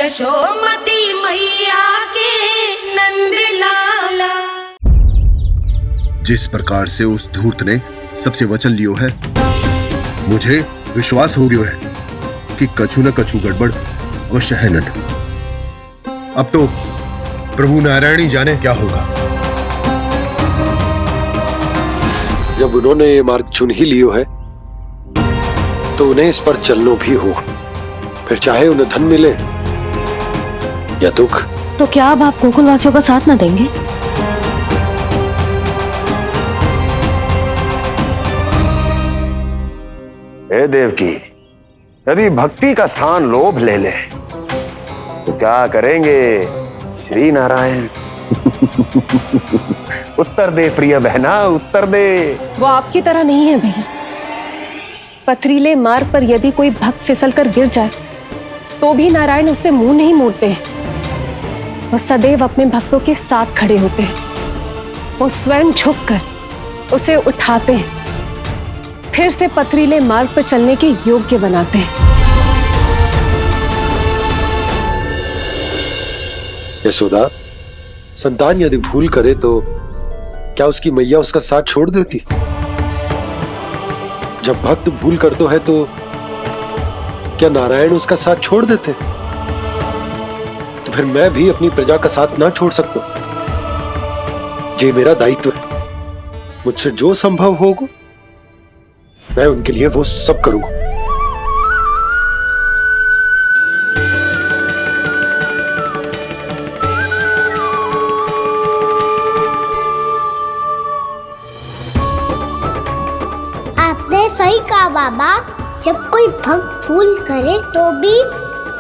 यशोमती मैया के नंद लाला। जिस प्रकार से उस धूर्त ने सबसे वचन लियो है, मुझे विश्वास हो गयो है कि कछु न कछु गड़बड़ अवश्य है नंद। अब तो प्रभु नारायण ही जाने क्या होगा। जब उन्होंने ये मार्ग चुन ही लियो है तो उन्हें इस पर चलना भी हो, फिर चाहे उन्हें धन मिले या दुख। तो क्या अब आप गोकुलवासियों का साथ न देंगे? हे देवकी, यदि भक्ति का स्थान लोभ ले ले तो क्या करेंगे श्री नारायण? उत्तर दे प्रिय बहना, उत्तर दे। वो आपकी तरह नहीं है भैया। पथरीले मार्ग पर यदि कोई भक्त फिसलकर गिर जाए तो भी नारायण उससे मुंह नहीं मोड़ते हैं। वो सदैव अपने भक्तों के साथ खड़े होते हैं। वो स्वयं झुककर उसे उठाते हैं, फिर से पथरीले मार्ग पर चलने के योग्य बनाते हैं। यशोदा, संतान यदि भूल करे तो क्या उसकी मैया उसका साथ छोड़ देती? जब भक्त भूल करता है तो क्या नारायण उसका साथ छोड़ देते? तो फिर मैं भी अपनी प्रजा का साथ ना छोड़ सकता। ये मेरा दायित्व है। मुझसे जो संभव होगा मैं उनके लिए वो सब करूंगा। आपने सही कहा बाबा। जब कोई भक्त भूल करे तो भी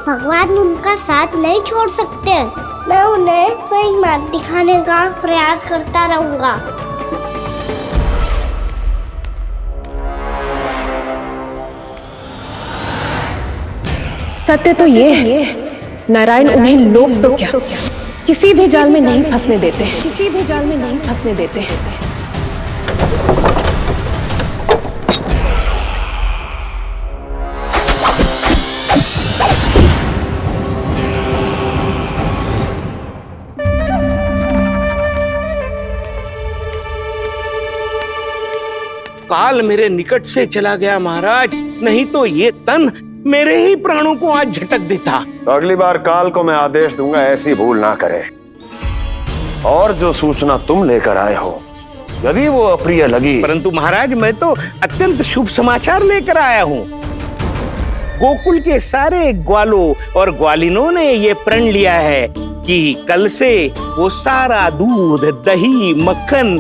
भगवान उनका साथ नहीं छोड़ सकते। मैं उन्हें सही मार्ग दिखाने का प्रयास करता रहूंगा। सत्य तो ये है, नारायण उन्हें लोग तो क्या किसी भी जाल में नहीं फंसने देते, किसी भी जाल में नहीं फंसने देते। काल मेरे निकट से चला गया महाराज, नहीं तो ये तन मेरे ही प्राणों को आज झटक देता। तो अगली बार काल को मैं आदेश दूंगा ऐसी भूल ना करे। और जो सूचना तुम लेकर आए हो यदि वो अप्रिय लगी। परंतु महाराज, मैं तो अत्यंत शुभ समाचार लेकर आया हूँ। गोकुल के सारे ग्वालों और ग्वालिनों ने ये प्रण लिया है कि कल से वो सारा दूध, दही, मक्खन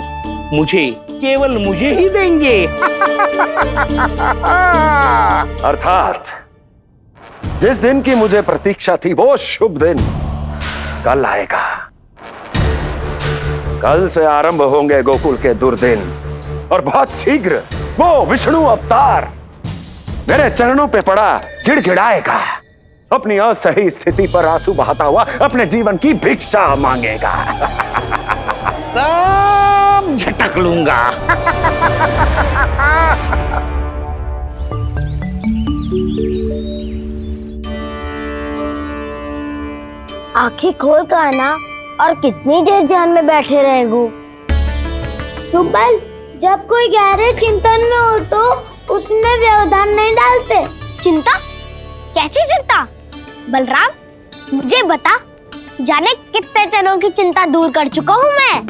केवल मुझे ही देंगे। अर्थात जिस दिन की मुझे प्रतीक्षा थी वो शुभ दिन कल आएगा। कल से आरंभ होंगे गोकुल के दुर्दिन और बहुत शीघ्र वो विष्णु अवतार मेरे चरणों पे पड़ा गिड़गिड़ाएगा। अपनी असही स्थिति पर आंसू बहाता हुआ अपने जीवन की भिक्षा मांगेगा। सब झटक लूंगा। आंखें खोल कर आना। और कितनी देर ध्यान में बैठे रहेगो? सुबल, जब कोई गहरे चिंतन में हो तो उसमें व्यवधान नहीं डालते। चिंता? कैसी चिंता? बलराम, मुझे बता, जाने कितने जनों की चिंता दूर कर चुका हूँ मैं।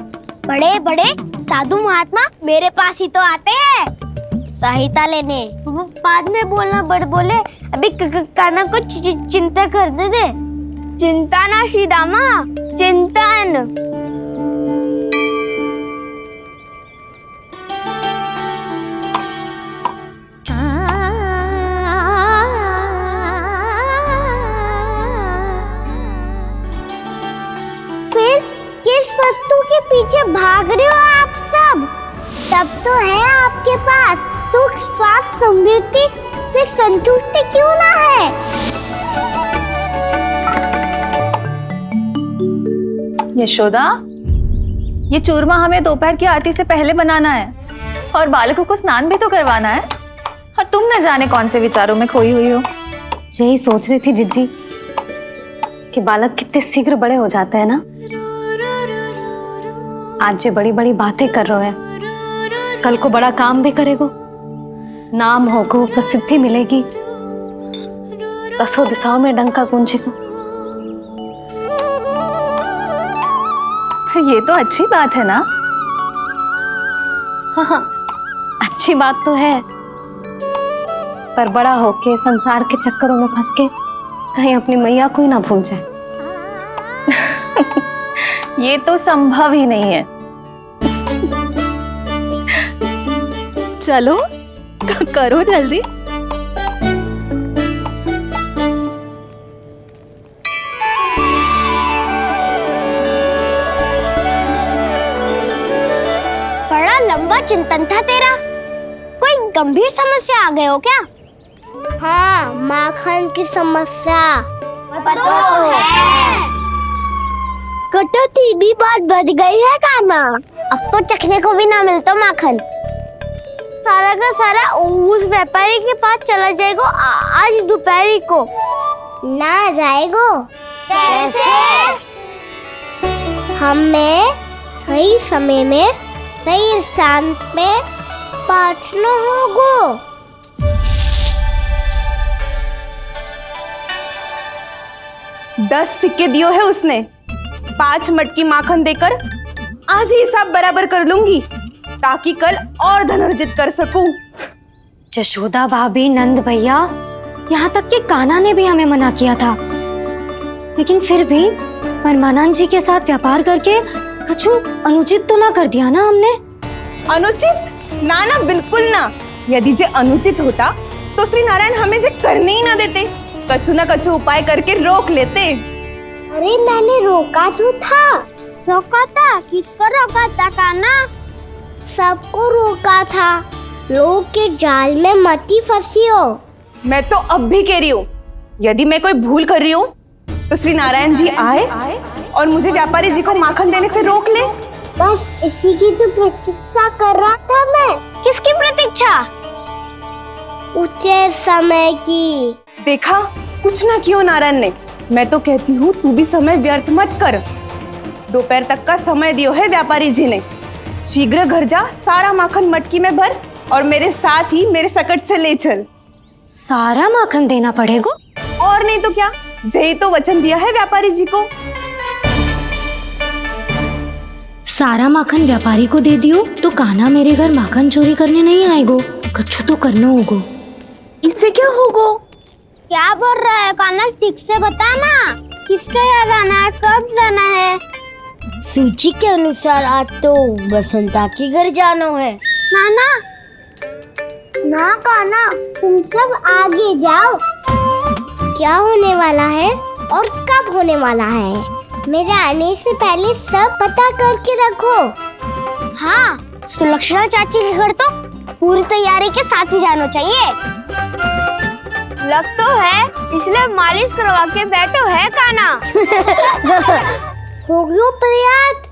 बड़े बड़े साधु महात्मा मेरे पास ही तो आते हैं सहायता लेने। बाद में बोलना बड़ बोले, अभी काना को चिंता करने दे। चिंता ना श्रीदामा, चिंतन। फिर किस वस्तु के पीछे भाग रहे हो आप सब? सब तो है आपके पास। सुख, स्वास्थ्य, समृद्धि से संतुष्टि क्यों ना है? यशोदा, ये चूरमा हमें दोपहर की आरती से पहले बनाना है और बालकों को स्नान भी तो करवाना है। और तुम न जाने कौन से विचारों में खोई हुई हो। यही सोच रही थी जिज्जी कि बालक कितने शीघ्र बड़े हो जाते हैं ना। आज जो बड़ी बड़ी बातें कर रहे हैं, कल को बड़ा काम भी करेगो, नाम होगो, प्रसिद्धि मिलेगी, दसों दिशाओं में डंका गूंजेगो। ये तो अच्छी बात है ना। हाँ, अच्छी बात तो है, पर बड़ा होके संसार के चक्करों में फंस के कहीं अपनी मैया को ही ना भूल जाए। ये तो संभव ही नहीं है। चलो करो जल्दी। बड़ा लंबा चिंतन था तेरा। कोई गंभीर समस्या आ गए हो क्या? हाँ, माखन की समस्या तो है। कटौती भी बहुत बढ़ गई है काना। अब तो चखने को भी ना मिलता माखन। सारा का सारा उस व्यापारी के पास चला जाएगा आज दोपहर को। ना जाएगो? कैसे? हमें सही समय में सही स्थान पे पहुंचना होगा। 10 सिक्के दियो है उसने। 5 मटकी माखन देकर आज ही हिसाब बराबर कर लूंगी, ताकि कल और धन अर्जित कर सकूं। यशोदा भाभी, नंद भैया, यहाँ तक कि कान्हा ने भी हमें मना किया था, लेकिन फिर भी परमानंद जी के साथ व्यापार करके कछु अनुचित तो ना कर दिया ना हमने? अनुचित? ना ना, बिल्कुल ना। यदि जे अनुचित होता तो श्री नारायण हमें जे करने ही ना देते, कछु ना कछु उपाय करके रोक लेते। अरे मैंने रोका तो था। रोका था? किसको रोका था कान्हा? सबको रोका था। लोग के जाल में मती फंसी हो। मैं तो अब भी कह रही हूँ, यदि मैं कोई भूल कर रही हूँ तो श्री नारायण जी आए और मुझे व्यापारी जी को माखन देने से रोक ले। बस इसी की तो प्रतीक्षा कर रहा था मैं। किसकी प्रतीक्षा? उचित समय की। देखा, कुछ ना क्यों नारायण ने। मैं तो कहती हूँ तू भी समय व्यर्थ मत कर। दोपहर तक का समय दियो है व्यापारी जी ने। शीघ्र घर जा, सारा माखन मटकी में भर और मेरे साथ ही मेरे सकट से ले चल। सारा माखन देना पड़ेगा? और नहीं तो क्या, जय तो वचन दिया है व्यापारी जी को। सारा माखन व्यापारी को दे दियो तो कान्हा मेरे घर माखन चोरी करने नहीं आएगो। कछु तो करना होगा। इससे क्या होगा? क्या बोल रहा है कान्हा? ठीक से बता ना। किसका यहाँ जाना है, कब जाना है? सूची के अनुसार आज तो बसंता के घर जाना है। नाना, ना कान्हा, तुम सब आगे जाओ। क्या होने वाला है और कब होने वाला है, मेरे आने से पहले सब पता करके रखो। हाँ, सुलक्षणा चाची के घर तो पूरी तैयारी के साथ ही जाना चाहिए। लग तो है, इसलिए मालिश करवा के बैठो है कान्हा। हो गयो प्रयास,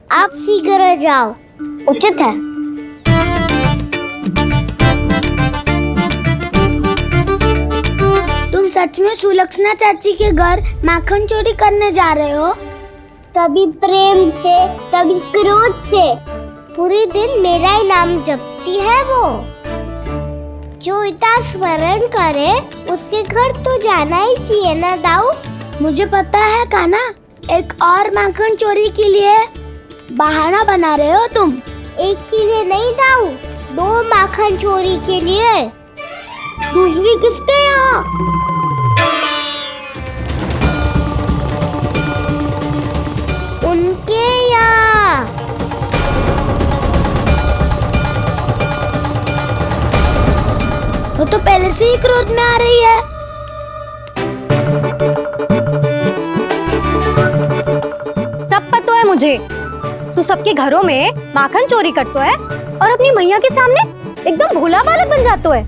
आप शीघ्र जाओ, उचित है। तुम सच में सुलक्षणा चाची के घर माखन चोरी करने जा रहे हो? कभी प्रेम से, कभी क्रोध से, पूरे दिन मेरा ही नाम जपती है वो। जो इतना स्मरण करे उसके घर तो जाना ही चाहिए ना दाऊ। मुझे पता है कान्हा, एक और माखन चोरी के लिए बहाना बना रहे हो तुम। एक के लिए नहीं दाऊ, 2 माखन चोरी के लिए। दूसरी किसके यहाँ? उनके यहाँ। वो तो पहले से ही क्रोध में आ रही है। सब पता है मुझे, तू सबके घरों में माखन चोरी करतो है और अपनी मैया के सामने एकदम भोला बालक बन जातो है।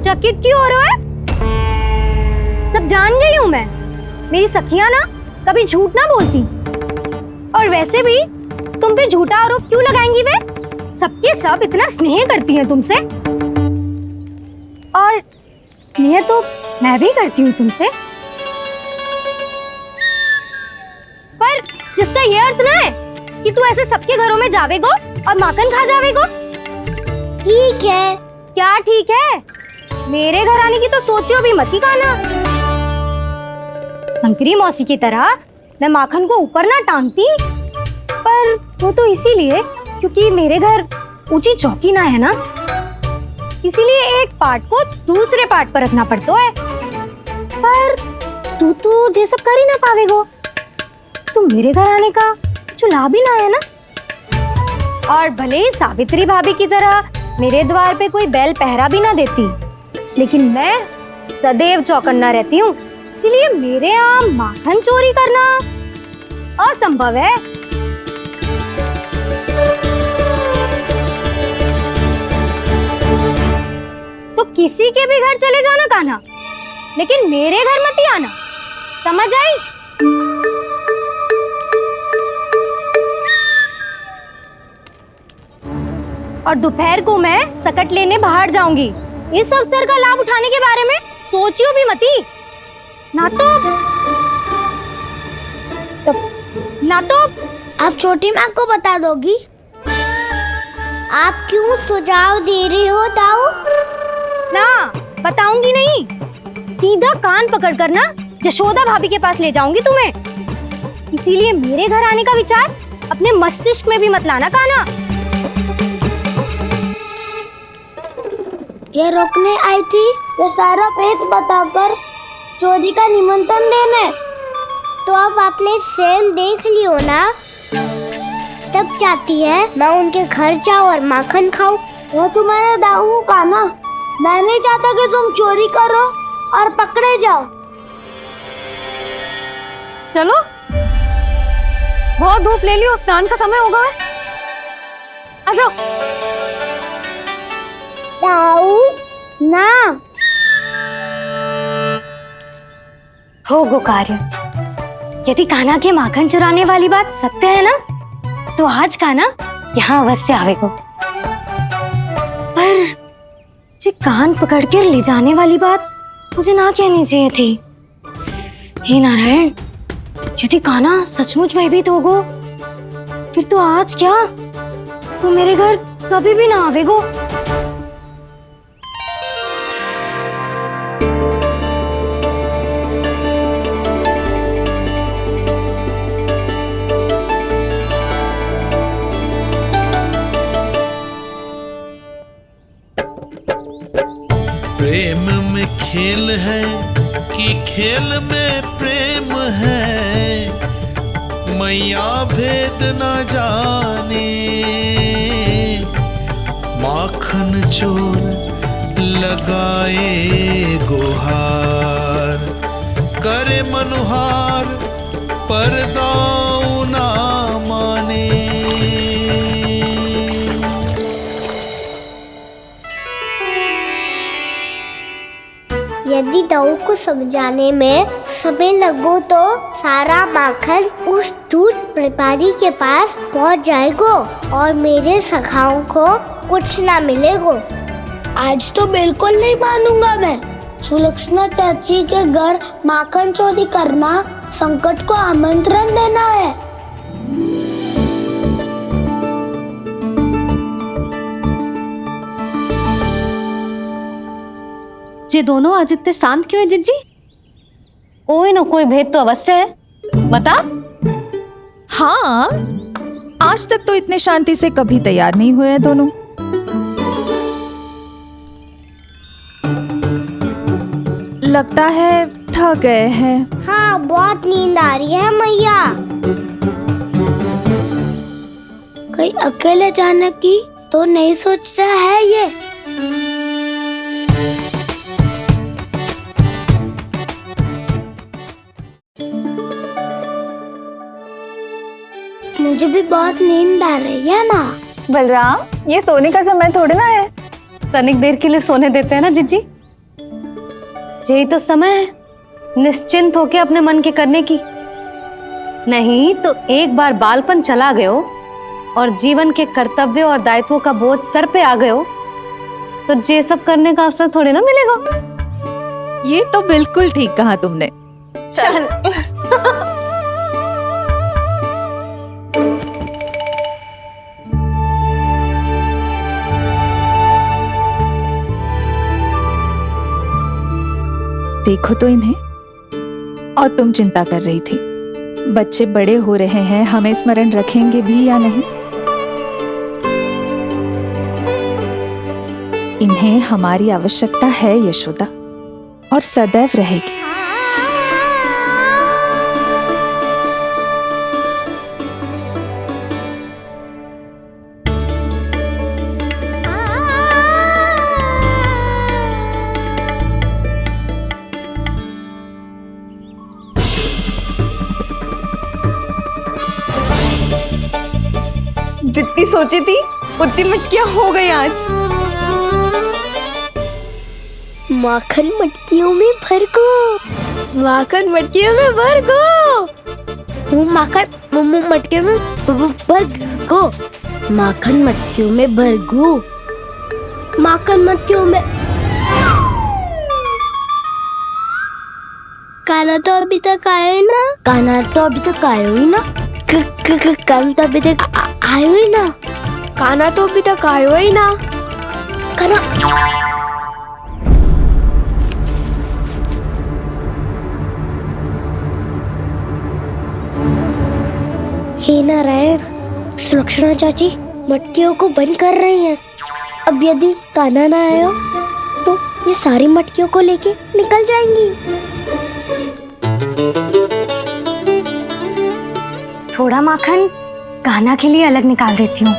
चकित क्यों हो रहा है? सब जान गई हूं मैं। मेरी सखियां ना कभी झूठ ना बोलती, और वैसे भी तुम पे झूठा आरोप क्यों लगाएंगी वे? सबके सब इतना स्नेह करती हैं तुमसे, और स्नेह तो मैं भी करती हूँ तुमसे, पर जिसका ये अर्थ ना है कि तू ऐसे सबके घरों में जावेगो और माखन खा जावेगो। ठीक है। क्या ठीक है? मेरे घर आने की तो सोचियो भी मत ही खाना। शंकरी मौसी की तरह मैं माखन को ऊपर ना टांगती, पर वो तो इसीलिए क्योंकि मेरे घर ऊंची चौकी ना है ना, इसीलिए एक पार्ट को दूसरे पार्ट पर रखना पड़ता है। पर तू तो ये सब कर ही ना पावेगो, तो मेरे घर आने का कुछ लाभ ही ना है ना। और भले ही सावित्री भाभी की तरह मेरे द्वार पे कोई बैल पहरा भी ना देती, लेकिन मैं सदैव चौकन्ना रहती हूँ, इसलिए मेरे यहाँ माखन चोरी करना असंभव है। तो किसी के भी घर चले जाना कान्हा, लेकिन मेरे घर मत ही आना, समझ आई? और दोपहर को मैं सकट लेने बाहर जाऊंगी। इस अवसर का लाभ उठाने के बारे में सोचियो भी मती, ना तो आप छोटी माँ को बता दोगी? आप क्यों सुझाव दे रही हो दाऊ? ना बताऊंगी नहीं, सीधा कान पकड़ कर ना जशोदा भाभी के पास ले जाऊंगी तुम्हें। इसीलिए मेरे घर आने का विचार अपने मस्तिष्क में भी मत लाना कान्हा। ये रोकने आई थी ये सारा भेद बताकर चोरी का निमंत्रण देने। तो अब आपने सेम देख लियो ना, तब चाहती है मैं उनके घर जाऊँ और माखन खाऊं। वो तुम्हारा दाऊ का ना, मैं नहीं चाहता कि तुम चोरी करो और पकड़े जाओ। चलो, बहुत धूप ले लियो, स्नान का समय होगा। आ जाओ। दाऊ ना हो गो कार्य। यदि कान्हा के माखन चुराने वाली बात सत्य है ना, तो आज कान्हा यहाँ अवश्य आवेगो। पर जे कान पकड़ कर ले जाने वाली बात मुझे ना कहनी चाहिए थी। हे नारायण, यदि कान्हा सचमुच भयभीत होगो, फिर तो आज क्या, वो मेरे घर कभी भी ना आवेगो। प्रेम में खेल है कि खेल में प्रेम है, मैया भेद न जाने। माखन चोर लगाए गुहार, करे मनुहार पर दाऊ ना माने। यदि दाऊ को समझाने में समय लगो तो सारा माखन उस दूध व्यापारी के पास पहुंच जाएगो और मेरे सखाओं को कुछ ना मिलेगो। आज तो बिल्कुल नहीं मानूंगा मैं। सुलक्षणा चाची के घर माखन चोरी करना संकट को आमंत्रण देना है। ये दोनों आज इतने शांत क्यों है जिज्जी? कोई ना कोई भेद तो अवश्य है, बता। हाँ, आज तक तो इतने शांति से कभी तैयार नहीं हुए दोनों। लगता है थक गए हैं। हाँ, बहुत नींद आ रही है मैया। कहीं अकेले जाने की तो नहीं सोच रहा है ये? मुझे भी बहुत नींद आ रही है माँ। बलराम, ये सोने का समय थोड़ी ना है। तनिक देर के लिए सोने देते हैं ना जिज्जी। यही तो समय है निश्चिंत होके अपने मन के करने की। नहीं तो एक बार बालपन चला गयो और जीवन के कर्तव्यों और दायित्वों का बोझ सर पे आ गयो, तो ये सब करने का अवसर थोड़े ना मिलेगा। ये तो बिल्कुल ठीक कहा तुमने। चल देखो तो इन्हें। और तुम चिंता कर रही थी बच्चे बड़े हो रहे हैं, हमें स्मरण रखेंगे भी या नहीं। इन्हें हमारी आवश्यकता है यशोदा, और सदैव रहेगी। जितनी सोची थी उतनी मटकियां हो गई आज। माखन मटकियों में भर को, माखन मटकियों में भर को, माखन मटकियों में भर को, माखन मटकियों में भर को, माखन मटकियों में। काना तो अभी तक आया ही ना, काना तो अभी तक आया ही ना, काना तो अभी तक आयो ही ना, काना तो अभी तक आयो ही ना, काना। हे नारायण, सुलक्षणा चाची मटकियों को बंद कर रही हैं। अब यदि काना ना आया तो ये सारी मटकियों को लेके निकल जाएंगी। थोड़ा माखन कान्हा के लिए अलग निकाल देती हूँ।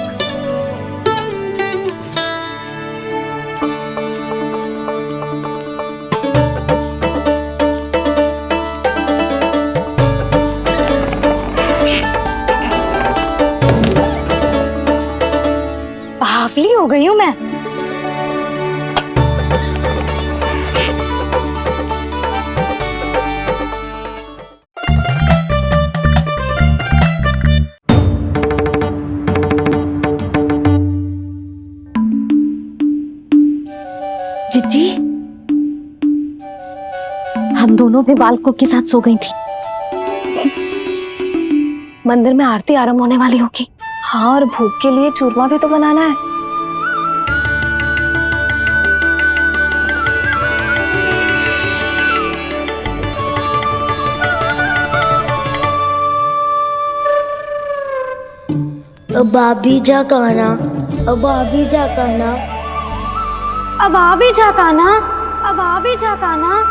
बावली हो गई हूँ मैं। जिज्जी, हम दोनों भी बालकों के साथ सो गई थी। मंदिर में आरती आरंभ होने वाली होगी। हाँ, और भूख के लिए चूरमा भी तो बनाना है। अब आ भी जा काना, अब आ भी जा काना, अब आ भी जा कान्हा, अब आ भी जा कान्हा।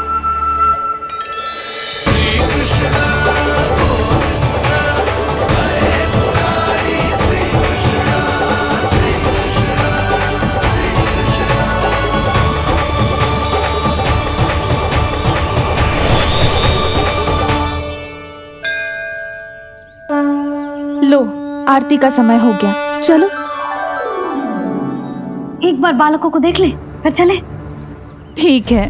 लो, आरती का समय हो गया, चलो। एक बार बालकों को देख ले, फिर चले। ठीक है।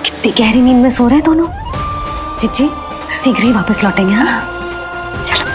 कितनी गहरी नींद में सो रहे हैं दोनों। जिज्जी शीघ्र ही वापस लौटेंगे। हाँ चलो।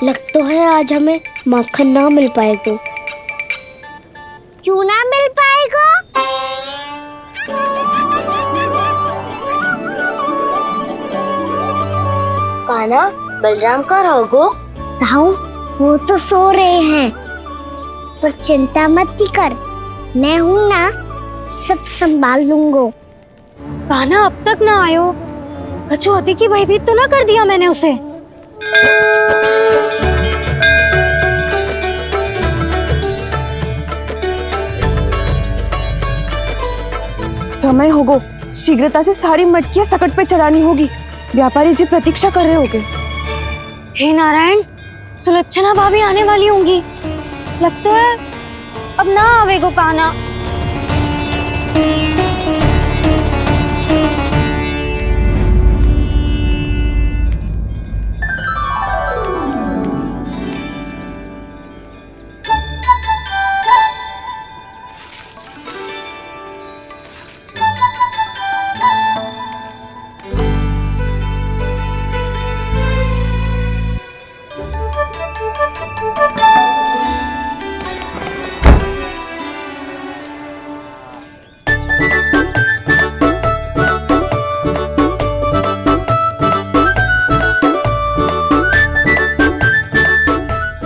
लग तो है आज हमें माखन ना मिल पाएगा। क्यों ना मिल पाएगा? कान्हा, बलराम का रहोगो? ताऊ, वो तो सो रहे हैं, पर चिंता मत कर, मैं हूँ ना, सब संभाल लूंगा। कान्हा अब तक ना आयो, कछु अति की भयभीत तो ना कर दिया मैंने उसे? समय होगो, शीघ्रता से सारी मटकियां सकट पे चढ़ानी होगी। व्यापारी जी प्रतीक्षा कर रहे होंगे। हे नारायण, सुलक्षणा भाभी आने वाली होंगी। लगता है अब ना आवेगो कान्हा।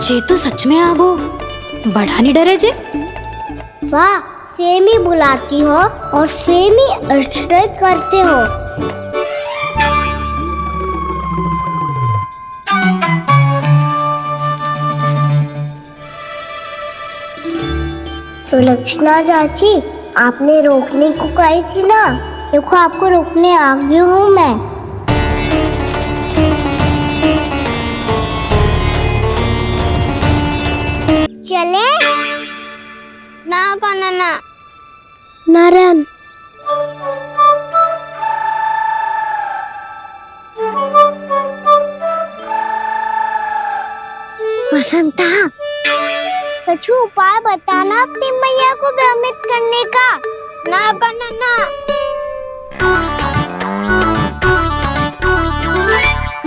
जे तो सच में आगो, बड़ा नहीं डरे जे। वाह, सेम ही बुलाती हो और सेम ही अर्चना करते हो। सुलक्षणा चाची, आपने रोकने को कही थी ना, देखो आपको रोकने आ गई हूँ मैं। चले ना कान्हा ना। नारायण, बसंता, कछु उपाय बताना अपनी मैया को भ्रमित करने का। ना कान्हा ना।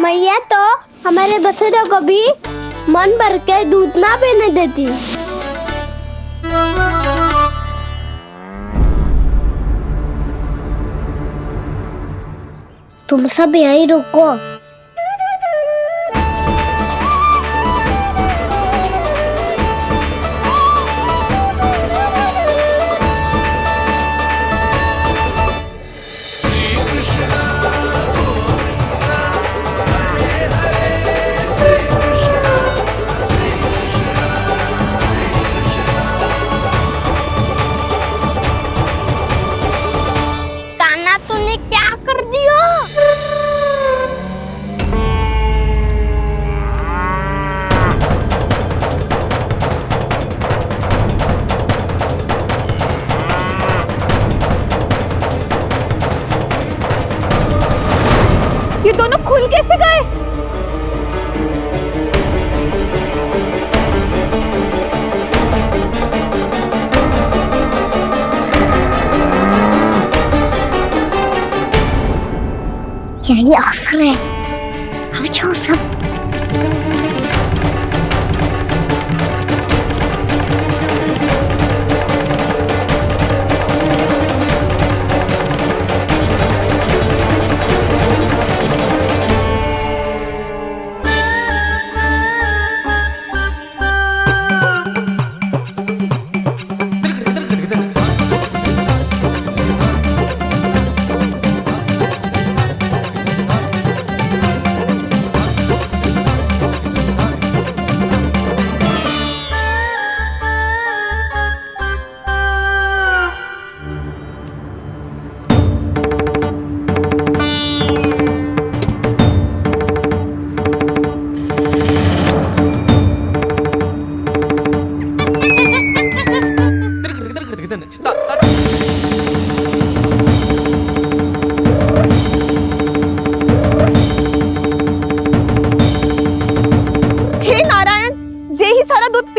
मैया तो हमारे बसेरा को भी मन भर के दूध ना पीने देती। तुम सब यहीं रुको। ये दोनों खुल कैसे गए? यही अवसर है, अब जाओ सब।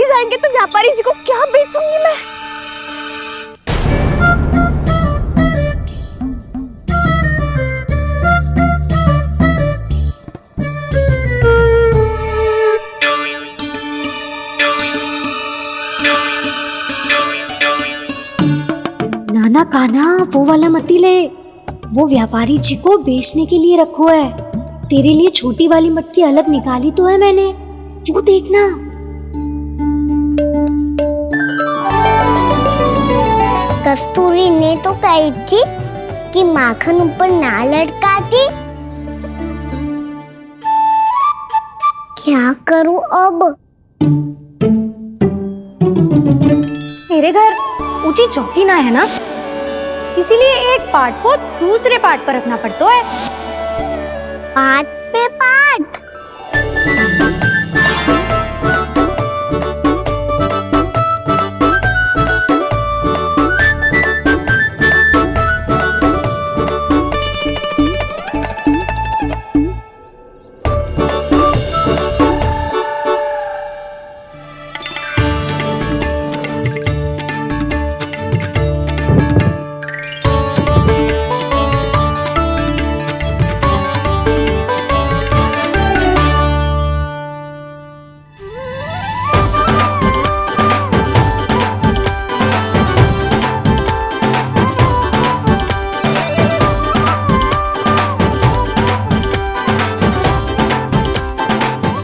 जाएंगे तो व्यापारी जी को क्या बेचूंगी मैं। नाना कान्हा वो वाला मती ले, वो व्यापारी जी को बेचने के लिए रखो है। तेरे लिए छोटी वाली मटकी अलग निकाली तो है मैंने, वो देखना। कस्तूरी ने तो कही थी कि माखन ऊपर ना लटकाती। क्या करूं अब? मेरे घर ऊंची चौकी ना है ना, इसीलिए एक पार्ट को दूसरे पार्ट पर रखना पड़ता है। पार्ट पे पार्ट।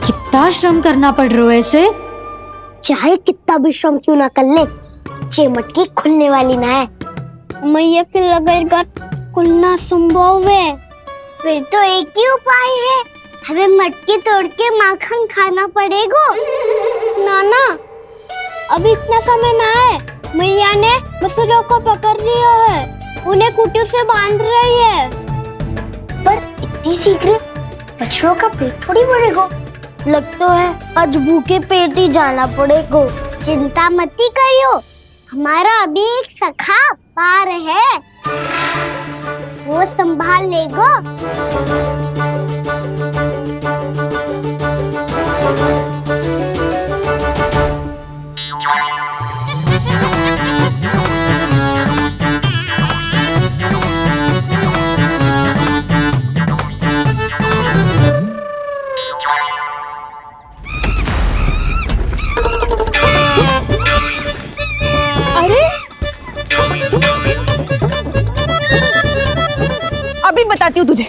कितना श्रम करना पड़ रहा है इसे। चाहे कितना भी श्रम क्यों ना कर ले, ये मटकी खुलने वाली ना है। मैया के लगेगा खुलना संभव है। फिर तो एक ही उपाय है, हमें मटकी तोड़ के माखन खाना पड़ेगा। नाना, अभी इतना समय ना है। मैया ने बछड़ों को पकड़ लिया है, उन्हें कुटी से बांध रही है। पर इतनी शीघ्र बछड़ों का पेट थोड़ी भरेगा। लगता है आज भूखे पेट ही जाना पड़ेगा। चिंता मत करियो, हमारा अभी एक सखा पार है, वो संभाल लेगा। अभी बताती हूँ तुझे।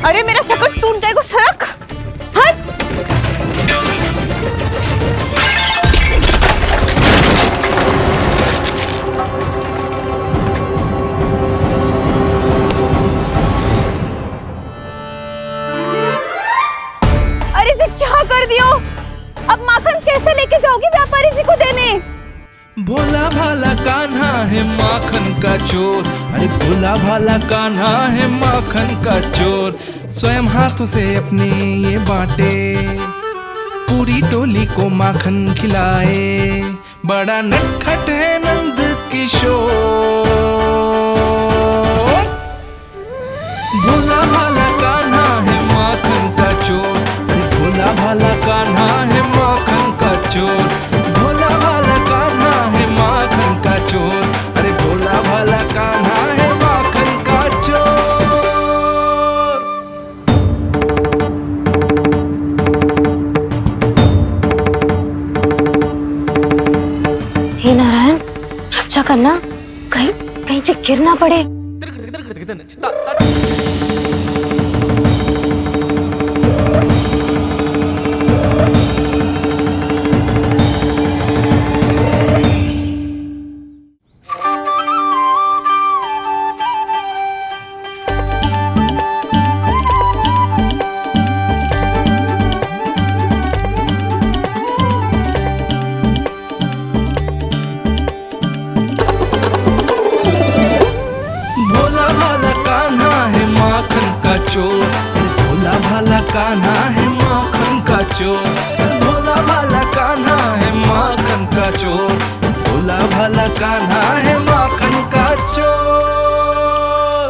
अरे मेरा शकल टूट जाएगा, सरक हट। अरे जी क्या कर दियो? अब माखन कैसे लेके जाओगी व्यापारी जी को देने? भोला भाला कान्हा है माखन का चोर, अरे भोला भाला कान्हा है माखन का चोर। स्वयं हाथों से अपने ये बांटे, पूरी टोली को माखन खिलाए। बड़ा नटखट है नंद किशोर। भोला भाला कान्हा है माखन का चोर, अरे भोला भाला कान्हा है माखन का चोर। भोला भाला कान्हा है माखन का चोर, अरे भोला भाला कान्हा है माखन का चोर। हे नारायण, रक्षा करना, कहीं कहीं से गिर ना पड़े। भोला भाला कान्हा है माखन का चोर, भोला भाला कान्हा है माखन का चोर। भोला भाला कान्हा है माखन का चोर।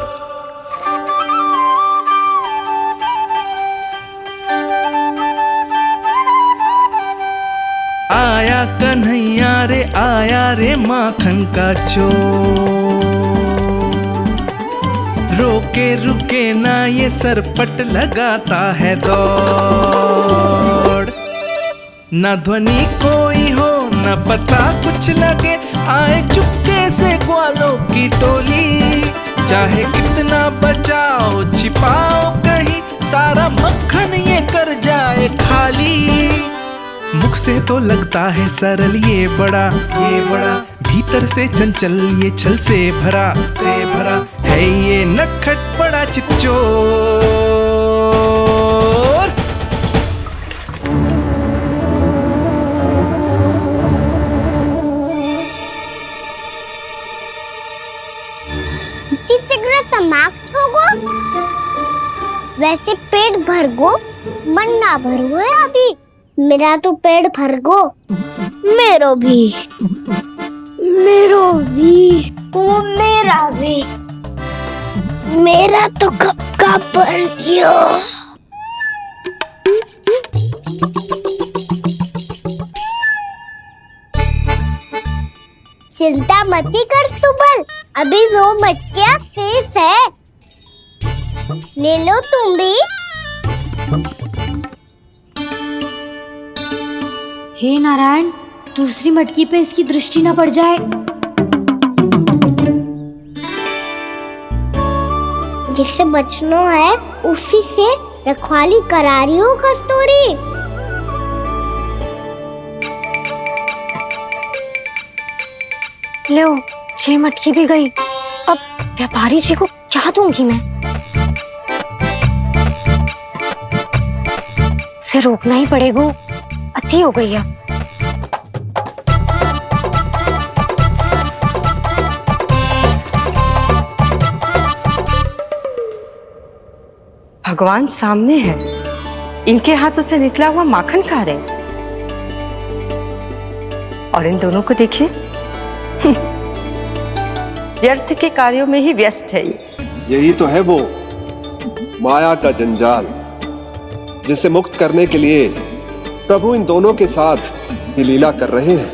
आया कन्हैया रे आया रे माखन का चोर। रोके रुके ना ये सरपट लगाता है दौड़। न ध्वनि कोई हो न पता कुछ लगे, आए चुपके से ग्वालों की टोली। चाहे कितना बचाओ छिपाओ कहीं, सारा मक्खन ये कर जाए खाली। मुख से तो लगता है सरल ये बड़ा भीतर से चंचल ये छल से भरा है ये नटखट बड़ा चिच्चोर। शीघ्र समाप्त होगो। वैसे पेट भर गो, मन ना भर गो है अभी। मेरा तो पेट भर गो। मेरो भी ओ मेरा भी। मेरा तो कब का भर गयो। चिंता मती कर सुबल, अभी 2 मटकियां शेष है। ले लो तुम भी। हे नारायण, दूसरी मटकी पे इसकी दृष्टि न पड़ जाए। जिससे बचना है उसी से रखवाली करा रही हो कस्तूरी। लो, 6 मटकी भी गई। अब व्यापारी जी को क्या दूंगी मैं? इसे रोकना ही पड़ेगा, अति हो गई है। भगवान सामने है, इनके हाथों से निकला हुआ माखन खा रहे हैं। और इन दोनों को देखिए, व्यर्थ के कार्यों में ही व्यस्त है ये। यही तो है वो माया का जंजाल, जिसे मुक्त करने के लिए प्रभु इन दोनों के साथ ये लीला कर रहे हैं।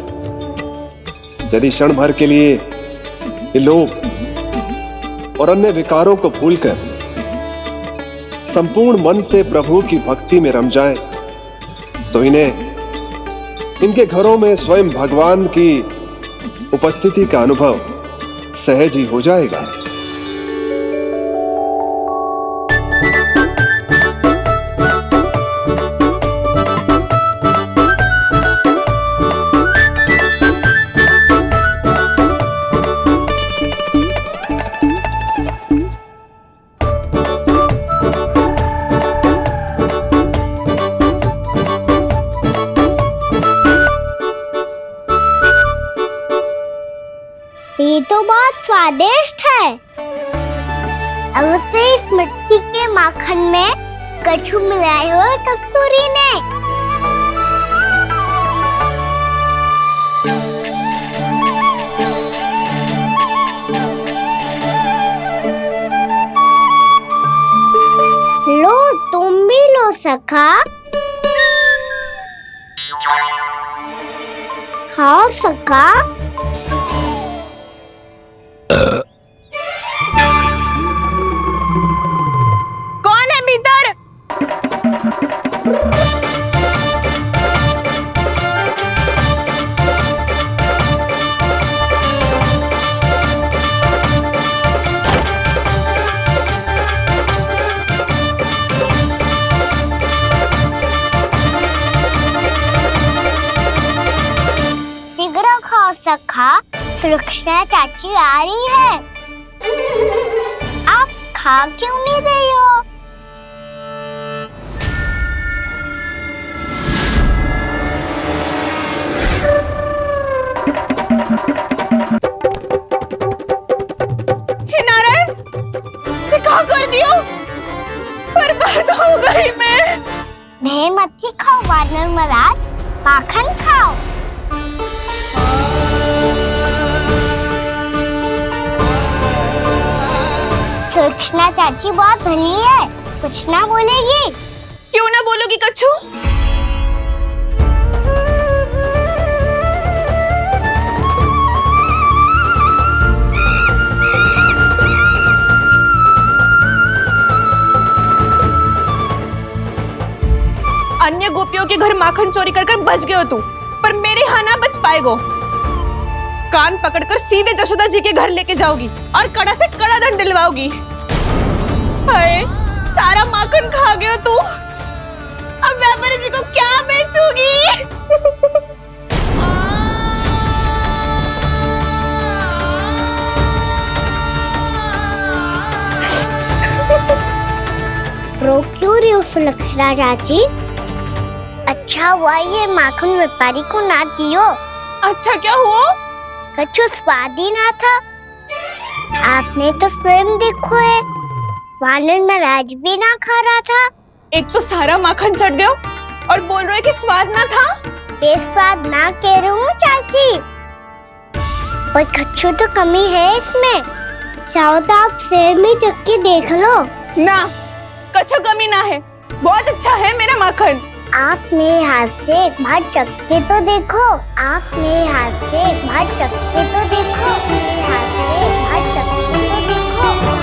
यदि क्षण भर के लिए ये लोग और अन्य विकारों को भूलकर संपूर्ण मन से प्रभु की भक्ति में रम जाएं, तो इन्हें इनके घरों में स्वयं भगवान की उपस्थिति का अनुभव सहज ही हो जाएगा। ये तो बहुत स्वादिष्ट है। अवश्य इस मिट्टी के माखन में कछु मिलाए हुए कस्तूरी ने। लो, तुम भी लो सखा। खाओ सखा। कौन है भीतर? शीघ्र खाओ सखा, सुलक्षणा चाची आ रही है। आप खा क्यों नहीं रही हो? हे नारायण, क्या कर दियो? बर्बाद हो गई मैं। भय मत खाओ वानर महाराज, माखन खाओ। सुलक्षणा चाची बहुत भली है, कुछ ना बोलेगी। क्यों ना बोलोगी कच्छू? अन्य गोपियों के घर माखन चोरी कर बच गए हो तू, पर मेरे यहाँ ना बच पाएगो। कान पकड़कर सीधे जशोदा जी के घर लेके जाओगी और कड़ा से कड़ा दंड दिलवाओगी। हाय, सारा माखन खा गए हो तू। अब व्यापारी जी को क्या बेचूंगी? रो क्यों रही हो सुलक्षणा चाची? अच्छा हुआ ये माखन व्यापारी को ना दियो। अच्छा क्या हुआ? कछु स्वाद ही ना था। आपने तो स्वयं देखो है, वानर महाराज भी ना खा रहा था। एक तो सारा माखन चढ़ गया और बोल रहे कि स्वाद ना था। बेस्वाद ना कह रही हूँ चाची, पर कछु तो कमी है इसमें। चाहो तो आप शहर में चख के देख लो। ना, कछु कमी ना है, बहुत अच्छा है मेरा माखन। आप मेरे हाथ से एक बार चख के तो देखो। आप मेरे हाथ से एक बार चख के तो देखो। मेरे हाथ से एक बार चख के तो देखो।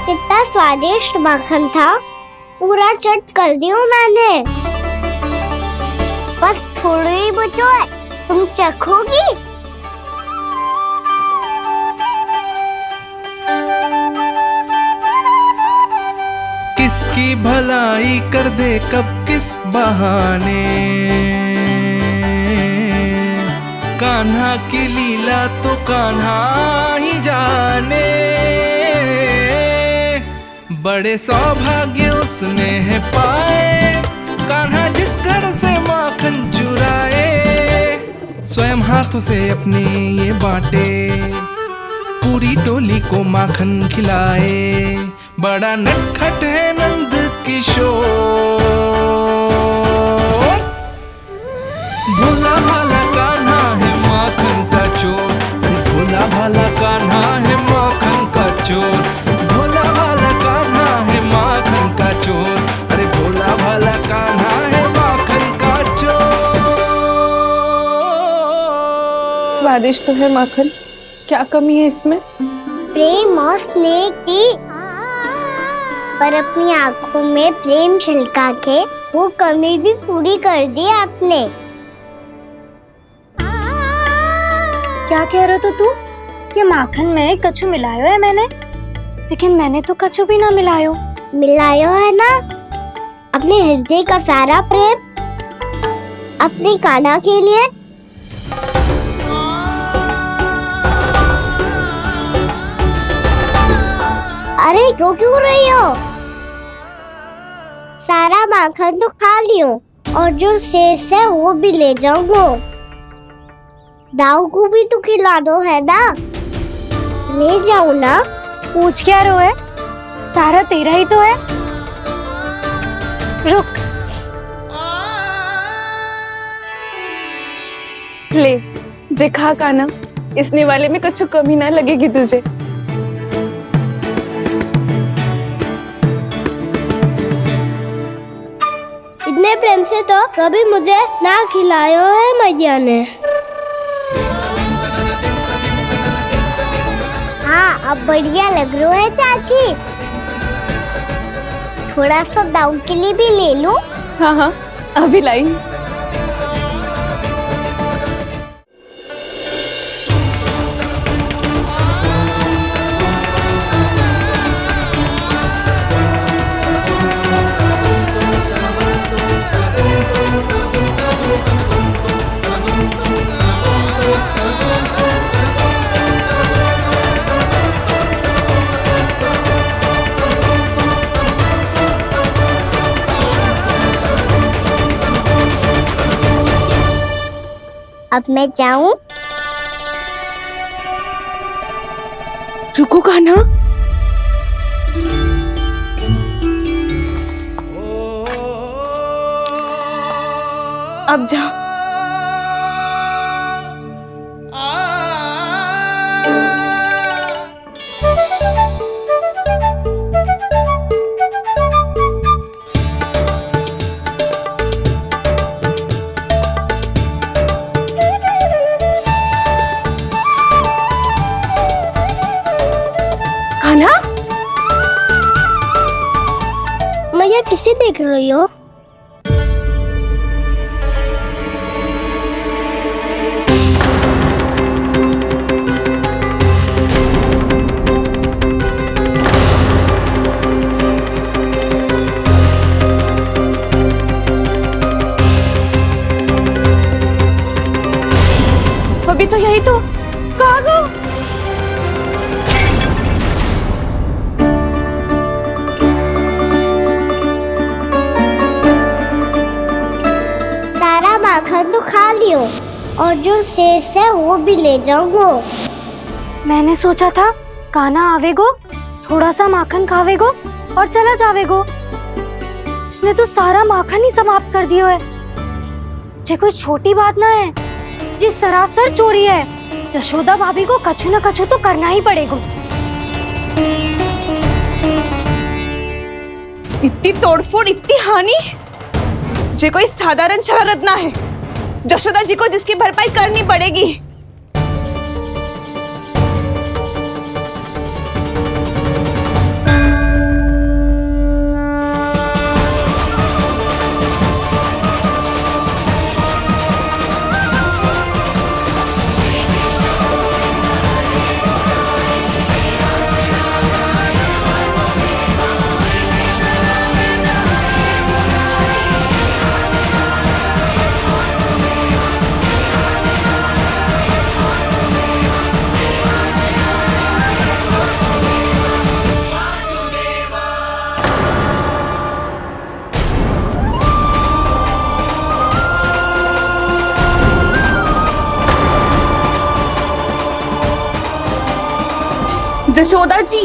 कितना स्वादिष्ट माखन था, पूरा चट कर दिया मैंने। बस थोड़ी ही बचो है, तुम चखोगी? किसकी भलाई कर दे कब किस बहाने, कान्हा की लीला तो कान्हा ही जाने। बड़े सौभाग्य उसने है पाए, कान्हा जिस घर से माखन चुराए। स्वयं हाथों से अपने ये बांटे, पूरी टोली को माखन खिलाए। बड़ा नटखट है नंद किशोर, भोला भाला कान्हा है माखन का चोर। भोला भाला कान्हा है माखन का चोर। भोला भाला कान्हा है माखन का चोर। अरे भोला भाला कान्हा है माखन का चोर। स्वादिष्ट तो है माखन, क्या कमी है इसमें? प्रेम और स्नेह की, पर अपनी आंखों में प्रेम छलका के वो कमी भी पूरी कर दी आपने। क्या कह रहे हो तू? ये माखन में कछु मिलायो है मैंने, लेकिन मैंने तो कछु भी ना मिलायो। मिलायो है ना अपने हृदय का सारा प्रेम अपनी कान्हा के लिए। अरे रो क्यों रही हो? सारा माखन तो खा लियो और जो शेष है वो भी ले जाऊंगा। दाऊ को भी तो खिला दो है ना, ले जाऊं ना। पूछ क्या रहो है, सारा तेरा ही तो है। रुक, ले जे खा कान्हा, इसने वाले में कछु कमी ना लगेगी तुझे। इतने प्रेम से तो कभी मुझे ना खिलायो है मैया ने। हाँ अब बढ़िया लग रहा है चाची। थोड़ा सा दाऊ के लिए भी ले लो। हाँ हाँ अभी लाई। अब मैं जाऊं? रुको कान्हा, अब जा। कान्हा, मैया किसे देख रही हो? अभी तो यही तो कहाँ गो? सारा माखन तो खा लियो और जो शेष है वो भी ले जाऊंगो। मैंने सोचा था कान्हा आवेगो, थोड़ा सा माखन खावेगो और चला जावेगो। इसने तो सारा माखन ही समाप्त कर दियो है। ये कोई छोटी बात ना है, जी सरासर चोरी है। यशोदा भाभी को कछु न कछु तो करना ही पड़ेगा। इतनी तोड़फोड़, इतनी हानि, ये कोई साधारण शरारत ना है। यशोदा जी को जिसकी भरपाई करनी पड़ेगी। यशोदा जी,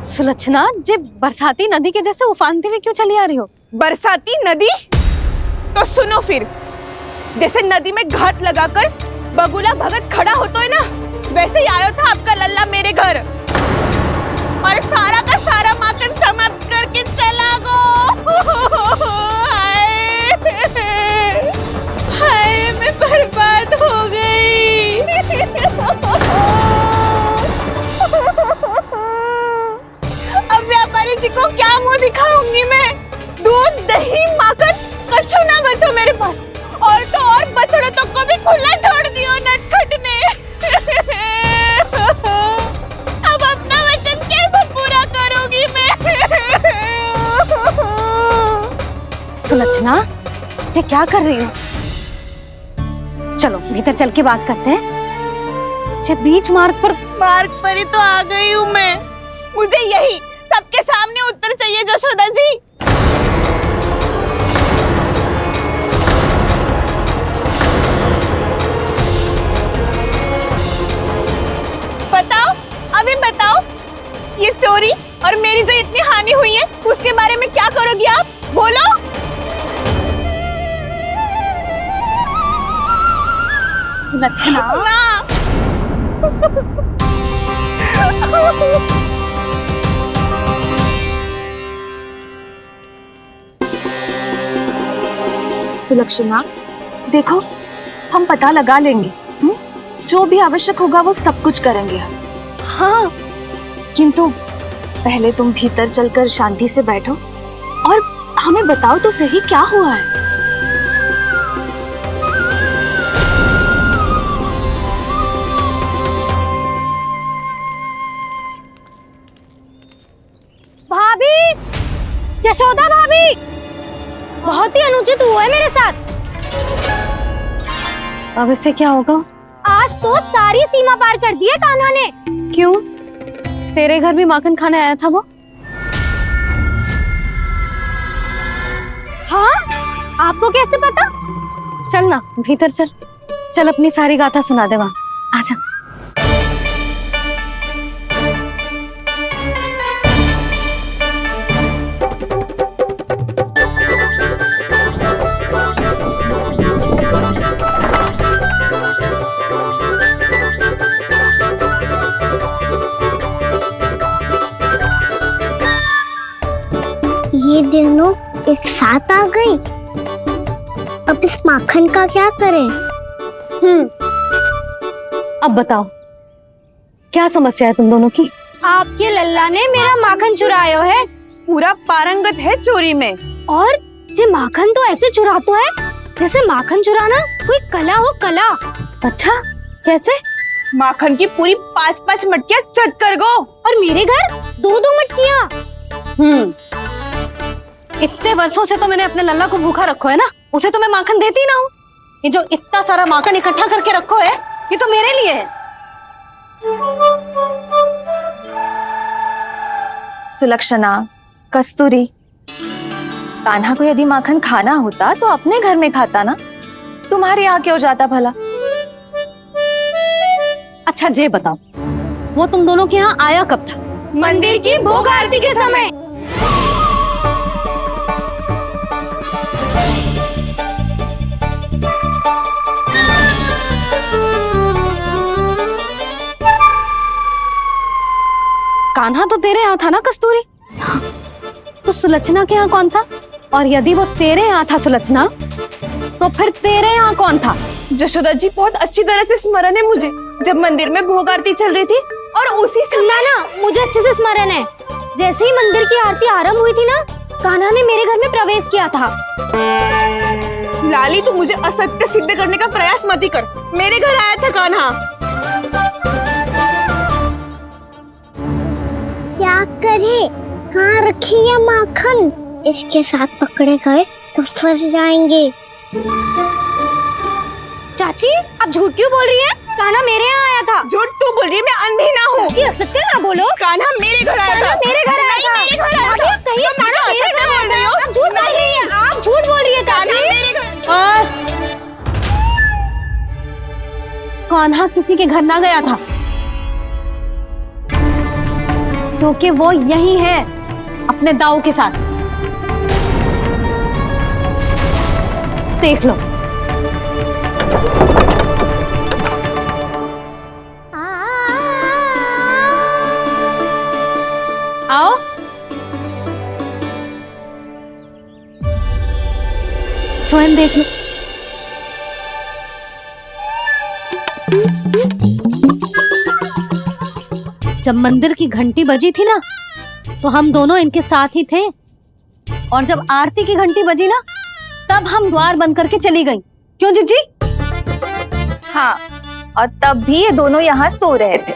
सुलक्षणा, जे बरसाती नदी के जैसे उफानते हुए क्यों चली आ रही हो? बरसाती नदी? तो सुनो फिर, जैसे नदी में घाट लगाकर बगुला भगत खड़ा होता है ना, वैसे ही आया था आपका लल्ला मेरे घर और सारा का सारा माखन समाप्त करके चला गो। हाय, मैं बर्बाद हो गई। अब व्यापारी जी को क्या मुंह दिखाऊंगी मैं? दूध, दही, माखन कछु ना बचो मेरे पास। और तो और बछड़े तो को भी खुला छोड़ दियो नटखट ने। अब अपना वचन कैसे पूरा करूंगी मैं? सुलक्षणा, ये क्या कर रही हो? चलो भीतर चल के बात करते हैं। ये बीच मार्ग पर ही तो आ गई हूँ मैं। मुझे यही सबके सामने उत्तर चाहिए यशोदा जी। बताओ, अभी बताओ, ये चोरी और मेरी जो इतनी हानि हुई है उसके बारे में क्या करोगी आप? बोलो। सुलक्षणा, सुलक्षणा, देखो, हम पता लगा लेंगे। जो भी आवश्यक होगा वो सब कुछ करेंगे हम। हाँ, किंतु पहले तुम भीतर चलकर शांति से बैठो और हमें बताओ तो सही क्या हुआ है। भाभी, यशोदा भाभी, बहुत ही अनुचित हुआ है मेरे साथ। अब इससे क्या होगा? आज तो सारी सीमा पार कर दी है कान्हा ने। क्यों? तेरे घर भी माखन खाने आया था वो? हाँ, आपको कैसे पता? चल ना भीतर चल, चल अपनी सारी गाथा सुना दे वहां। आजा। ये दोनों एक साथ आ गई। अब इस माखन का क्या करें? अब बताओ, क्या समस्या है तुम दोनों की? आपके लल्ला ने मेरा माखन चुराया है। पूरा पारंगत है चोरी में। और जे माखन तो ऐसे चुरातो है जैसे माखन चुराना कोई कला हो, कला। अच्छा, कैसे? माखन की पूरी 5-5 मटकियां चट कर गो। और मेरे घर 2-2 मटकियां। इतने वर्षों से तो मैंने अपने लल्ला को भूखा रखो है ना, उसे तो मैं माखन देती ना हूँ। ये जो इतना सारा माखन इकट्ठा करके रखो है, ये तो मेरे लिए है। सुलक्षणा, कस्तूरी, कान्हा को यदि माखन खाना होता तो अपने घर में खाता ना, तुम्हारे यहाँ क्यों जाता भला? अच्छा जे बताओ, वो तुम दोनों के यहाँ आया कब था? मंदिर की भोग आरती के समय। कान्हा तो तेरे यहाँ था ना कस्तूरी? तो सुलक्षणा के यहाँ कौन था? और यदि वो तेरे यहाँ था सुलक्षणा, तो फिर तेरे यहाँ कौन था? जशोदा जी, बहुत अच्छी तरह से स्मरण है मुझे, जब मंदिर में भोग आरती चल रही थी और उसी समय ना मुझे अच्छे से स्मरण है, जैसे ही मंदिर की आरती आरंभ हुई थी ना, कान्हा ने मेरे घर में प्रवेश किया था। लाली, तू मुझे असत्य सिद्ध करने का प्रयास मत ही कर। मेरे घर आया था कान्हा। क्या करे, कहाँ रखी है माखन? इसके साथ पकड़े गए तो फंस जाएंगे। चाची, आप झूठ क्यों बोल रही हैं? कान्हा मेरे यहाँ आया था। झूठ तू बोल रही है, मैं अंधी ना हूँ। चाची, असत्य ना बोलो। कान्हा मेरे घर आया था। मेरे घर आया था। मेरे घर आया था। कहिए कान्हा मेरे घर आया था। आप झूठ बोल रही हैं। आप झूठ बोल रही है चाची। बस, कान्हा किसी के घर ना गया था, क्योंकि वो यही है अपने दाऊ के साथ। देख लो। आओ। स्वयं देख लो। जब मंदिर की घंटी बजी थी ना, तो हम दोनों इनके साथ ही थे, और जब आरती की घंटी बजी ना, तब हम द्वार बंद करके चली गई। क्यों जीजी? हाँ, और तब भी ये दोनों यहाँ सो रहे थे।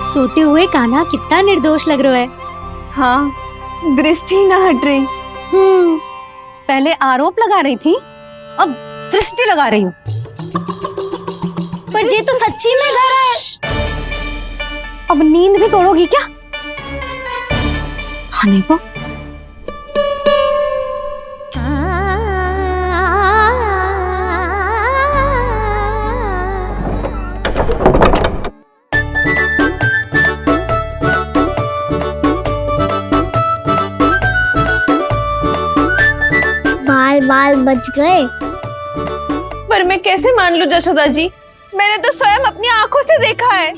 सोते हुए कान्हा कितना निर्दोष लग रहा है। हाँ, दृष्टि ना हट रही। पहले आरोप लगा रही थी, अब दृष्टि लगा रही हूँ। पर ये तो सच्ची में घर है। अब नींद भी तोड़ोगी क्या? हनी को बाल बच गए। पर मैं कैसे मान लूं जशोदा जी, मैंने तो स्वयं अपनी आंखों से देखा है।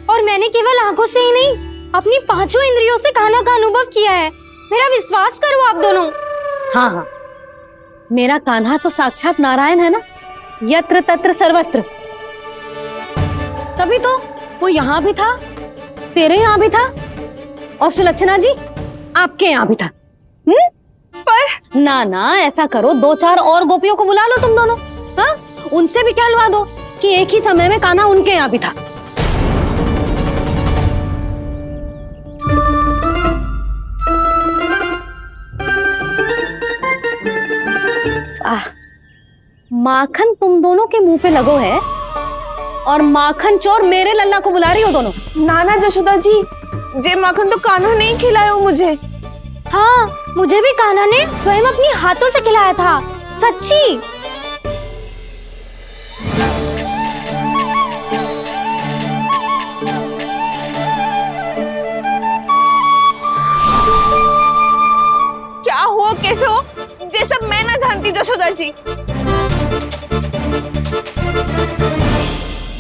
और मैंने केवल आंखों से ही नहीं, अपनी 5 इंद्रियों से कान्हा का अनुभव किया है। मेरा विश्वास करो आप दोनों। हाँ हाँ, मेरा कान्हा तो साक्षात नारायण है ना, यत्र तत्र सर्वत्र। तभी तो वो यहाँ भी था, तेरे यहाँ भी था, और सुलक्षणा जी आपके यहाँ भी था। पर ना ना, ऐसा करो, 2-4 और गोपियों को बुला लो तुम दोनों। हाँ, उनसे भी कहलवा दो कि एक ही समय में कान्हा उनके यहाँ भी था। माखन तुम दोनों के मुंह पे लगो है, और माखन चोर मेरे लल्ला को बुला रही हो दोनों। नाना जशोदा जी, जे माखन तो कान्हा नहीं खिलाया मुझे। हाँ, मुझे भी कान्हा ने स्वयं अपनी हाथों से खिलाया था, सच्ची। क्या हो, कैसे हो, ये सब मैं ना जानती जशोदा जी।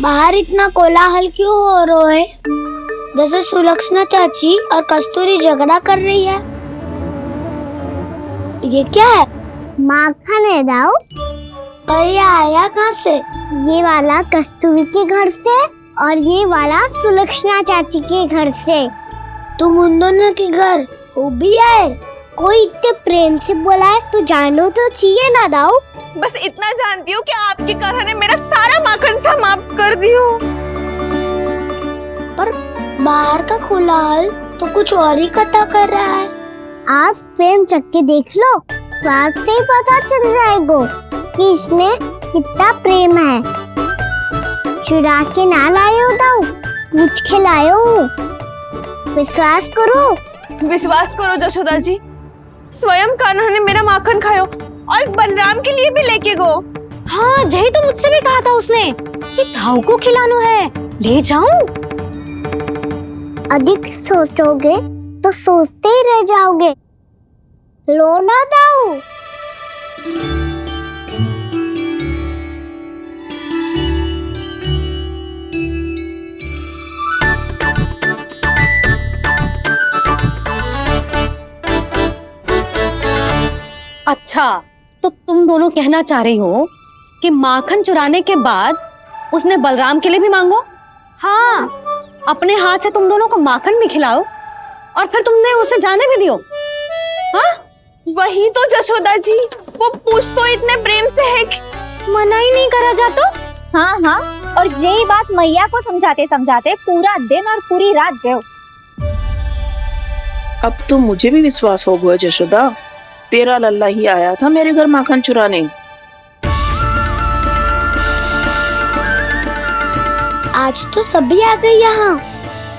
बाहर इतना कोलाहल क्यों हो रहा है? जैसे सुलक्षणा चाची और कस्तूरी झगड़ा कर रही है। ये क्या है? माखन है दाऊ। और ये आया कहाँ से? ये वाला कस्तूरी के घर से और ये वाला सुलक्षणा चाची के घर से। तुम उन दोनों के घर हो भी आए, कोई इतने प्रेम से बोला है तो जानो तो चाहिए ना दाऊ। बस इतना जानती हूँ कि आपकी कान्हा ने मेरा सारा माखन समाप्त कर दियो। पर बाहर का खुला हाल तो कुछ और ही कथा कर रहा है। आप प्रेम चख के देख लो, स्वाद से ही पता चल जाएगा कि इसमें कितना प्रेम है। चुरा के ना लाए हो दाऊ, पूछ के लाए हो। विश्वास करो जशोदा जी, स्वयं कान्हा ने मेरा माखन खायो और बलराम के लिए भी लेके गो। हाँ जही तो मुझसे भी कहा था उसने कि दाऊ को खिलाना है, ले जाऊं। अधिक सोचोगे तो सोचते ही रह जाओगे। लो ना दाऊ। अच्छा तो तुम दोनों कहना चाह रही हो कि माखन चुराने के बाद उसने बलराम के लिए भी मांगो? हाँ, अपने हाथ से तुम दोनों को माखन भी खिलाओ और फिर तुमने उसे जाने भी दियो। हाँ वही तो जशोदा जी, वो पूछ तो इतने प्रेम से है कि मना ही नहीं करा जा तो। हाँ, और यही बात मैया को समझाते समझाते पूरा दिन और पूरी रात गए। अब तो मुझे भी विश्वास हो गया जशोदा, तेरा लल्ला ही आया था मेरे घर माखन चुराने। आज तो सभी आ गए यहाँ।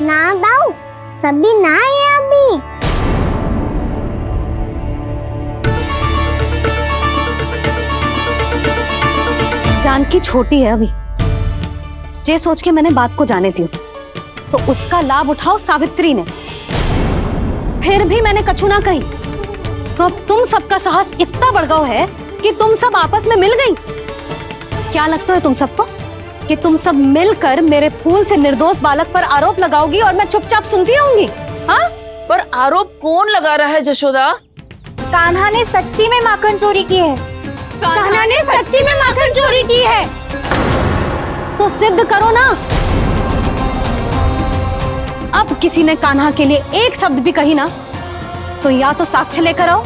ना दाऊ, सभी ना आए अभी। जानकी छोटी है अभी, ये सोच के मैंने बात को जाने दी तो उसका लाभ उठाओ सावित्री ने। फिर भी मैंने कछु ना कही तो अब तुम सबका साहस इतना बढ़ गया है कि तुम सब आपस में मिल गई। क्या लगता है तुम सबको कि तुम सब मिलकर मेरे फूल से निर्दोष बालक पर आरोप लगाओगी और मैं चुपचाप सुनती रहूंगी? हाँ, पर आरोप कौन लगा रहा है जशोदा? कान्हा ने सच्ची में माखन चोरी की है। कान्हा ने सच्ची में माखन चोरी की है तो सिद्ध करो ना। अब किसी ने कान्हा के लिए एक शब्द भी कही ना तो या तो साक्ष्य लेकर आओ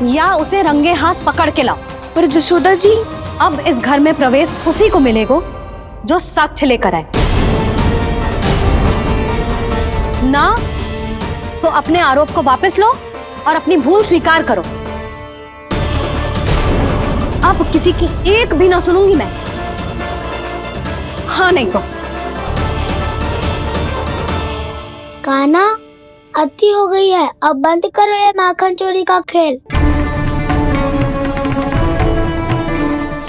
या उसे रंगे हाथ पकड़ के लाओ। पर जशोदा जी, अब इस घर में प्रवेश उसी को मिलेगा जो साक्ष्य लेकर आए। ना तो अपने आरोप को वापस लो और अपनी भूल स्वीकार करो। अब किसी की एक भी ना सुनूंगी मैं। हाँ नहीं तो कान्हा अति हो गई है, अब बंद करो ये माखन चोरी का खेल।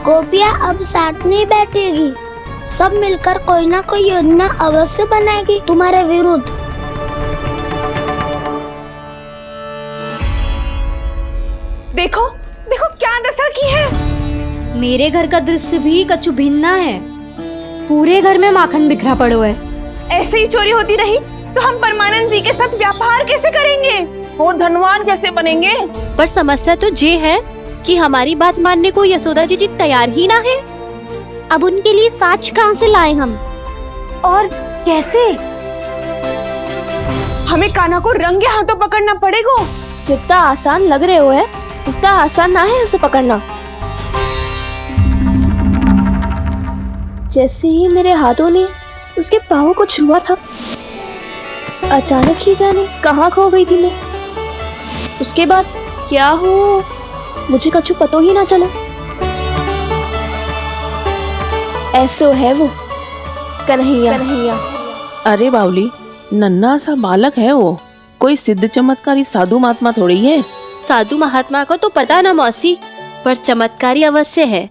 गोपिया अब साथ नहीं बैठेगी, सब मिलकर कोई ना कोई योजना अवश्य बनाएगी तुम्हारे विरुद्ध। देखो देखो क्या दशा की है। मेरे घर का दृश्य भी कछु भिन्न है। पूरे घर में माखन बिखरा पड़ो है। ऐसे ही चोरी होती रही तो हम परमानंद जी के साथ व्यापार कैसे करेंगे और धनवान कैसे बनेंगे? पर समस्या तो ये है कि हमारी बात मानने को यशोदा जी तैयार ही ना है। अब उनके लिए साक्ष्य कहाँ से लाए हम और कैसे? हमें कान्हा को रंगे हाथों पकड़ना पड़ेगा। जितना आसान लग रहे हो है उतना आसान ना है उसे पकड़ना। जैसे ही मेरे हाथों ने उसके पाँव को छुआ था, अचानक ही जाने कहाँ खो गई थी मैं। उसके बाद क्या हो मुझे कछु पता ही ना चला। ऐसो है वो कन्हैया। अरे बावली, नन्हा सा बालक है वो, कोई सिद्ध चमत्कारी साधु महात्मा थोड़ी है। साधु महात्मा को तो पता ना मौसी, पर चमत्कारी अवश्य है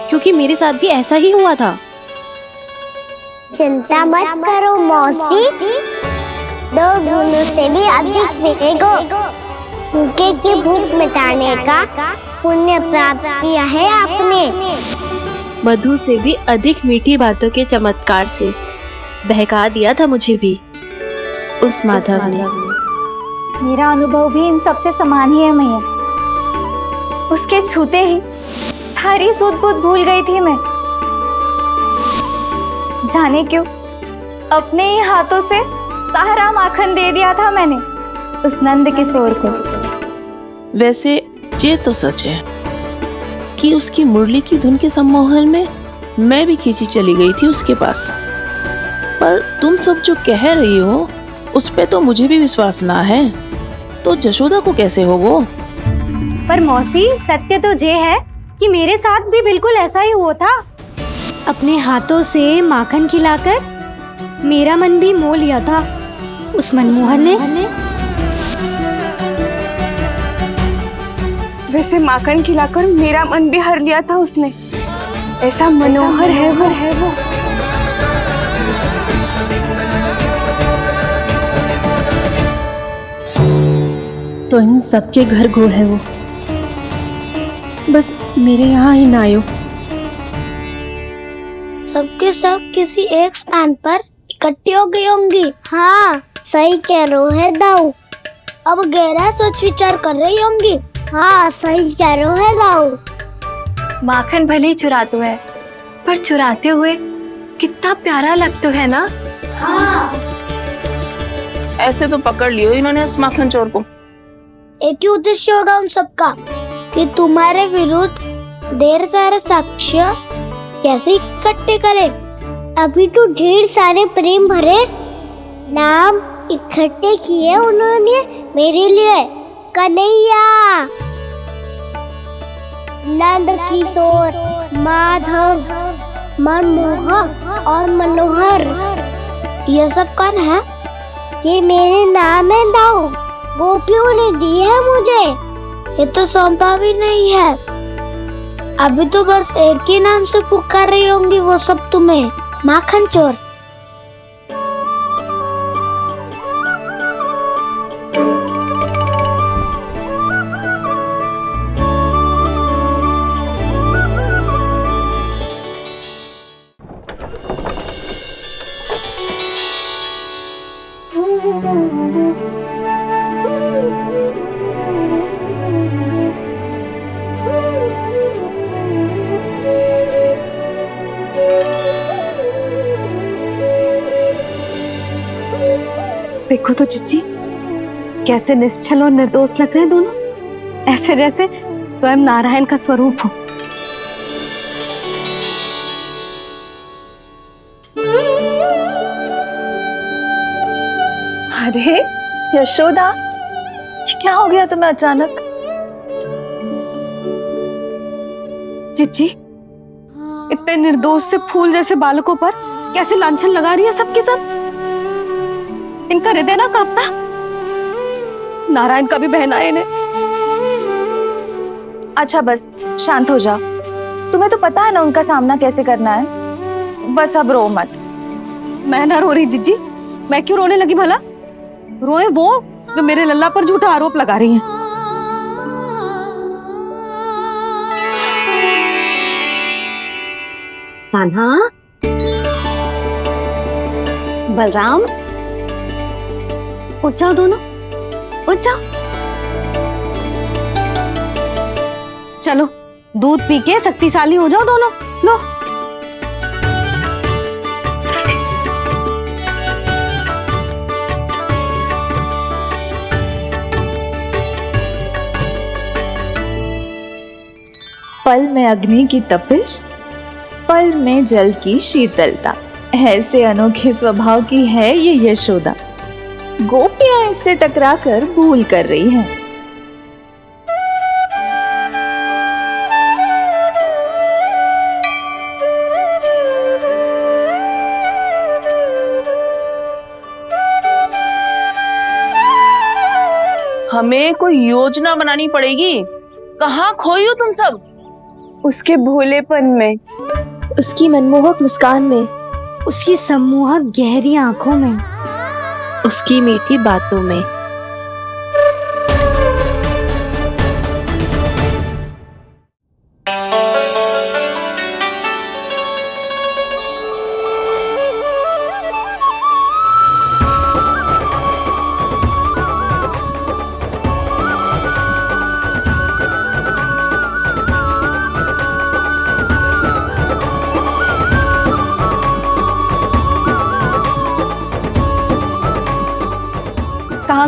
क्योंकि मेरे साथ भी ऐसा ही हुआ था। चिंता मत करो मौसी, 2 गुणों से भी अधिक मिलेगा। भूखे की भूख मिटाने का पुण्य प्राप्त किया है आपने। मधु से भी अधिक मीठी बातों के चमत्कार से बहका दिया था मुझे भी उस माधव ने। मेरा अनुभव भी इन सबसे समान ही है मैया। उसके छूते ही सारी सूध बूध भूल गई थी मैं। जाने क्यों अपने ही हाथों से सारा माखन दे दिया था मैंने उस नंद किशोर को। वैसे ये तो सच है कि उसकी मुरली की धुन के सम्मोहन में मैं भी खींची चली गई थी उसके पास। पर तुम सब जो कह रही हो उस पे तो मुझे भी विश्वास ना है, तो जशोदा को कैसे होगो? पर मौसी, सत्य तो ये है कि मेरे साथ भी बिल्कुल ऐसा ही हुआ था। अपने हाथों से माखन खिलाकर मेरा मन भी मोह लिया था उस मनमोहन ने। वैसे माखन खिलाकर मेरा मन भी हर लिया था उसने। ऐसा मनोहर है वो। तो इन सबके घर गो है वो, बस मेरे यहाँ ही ना आयो। सबके सब किसी एक स्थान पर इकट्ठी हो गई होंगी। हाँ सही कह रहे है दाऊ। अब गहरा सोच विचार कर रही होंगी। हाँ सही कह रहे है दाऊ। माखन भले ही चुराते है, पर चुराते हुए कितना प्यारा लगता है ना। हाँ ऐसे तो पकड़ लियो इन्होंने उस माखन चोर को। एक ही उद्देश्य होगा उन सबका कि तुम्हारे विरुद्ध ढेर सारे साक्ष्य कैसे इकट्ठे करे। अभी तो ढेर सारे प्रेम भरे नाम इकट्ठे किए उन्होंने मेरे लिए। कन्हैया, नंद किशोर, माधव, मनमोहक और मनोहर, ये सब कौन है? ये मेरे नाम है दाऊ। गोपियों ने दिए है मुझे, ये तो सौंपा भी नहीं है। अभी तो बस एक ही नाम से पुकार रही होंगी वो सब तुम्हें, माखन चोर। देखो तो जीजी, कैसे निश्चल और निर्दोष लग रहे हैं दोनों, ऐसे जैसे स्वयं नारायण का स्वरूप हो। अरे यशोदा, ये क्या हो गया तुम्हें अचानक? जीजी, इतने निर्दोष से फूल जैसे बालकों पर कैसे लांछन लगा रही है सबकी सब। इनका हृदय ना कांपता? नारायण का भी बहना है इन्हें। अच्छा बस शांत हो जाओ, तुम्हें तो पता है ना उनका सामना कैसे करना है। बस अब रो मत। मैं ना रो रही जीजी, मैं क्यों रोने लगी भला? रोए वो जो मेरे लल्ला पर झूठा आरोप लगा रही हैं। कान्हा, बलराम, उठ जाओ दोनों, उठ जाओ। चलो दूध पी के शक्तिशाली हो जाओ दोनों। लो। पल में अग्नि की तपिश, पल में जल की शीतलता, ऐसे अनोखे स्वभाव की है ये यशोदा। गोपियां इससे टकराकर भूल कर रही हैं। हमें कोई योजना बनानी पड़ेगी। कहाँ खोई हो तुम सब? उसके भोलेपन में, उसकी मनमोहक मुस्कान में, उसकी सम्मोहक गहरी आंखों में, उसकी मीठी बातों में।